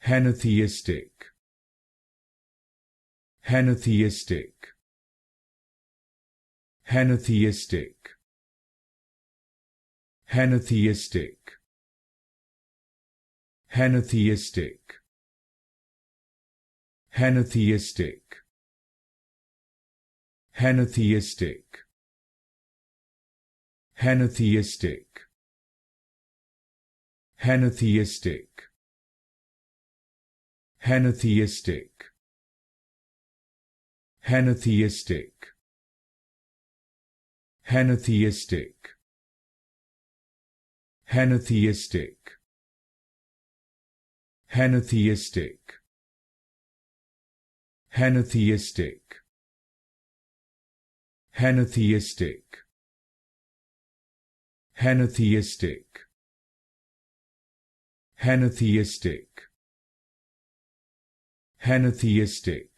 henotheistic, henotheistic, henotheistic, henotheistic, henotheistic, henotheistic, henotheistic, henotheistic, henotheistic, henotheistic, henotheistic, henotheistic, henotheistic, henotheistic, henotheistic, henotheistic, henotheistic, henotheistic, henotheistic,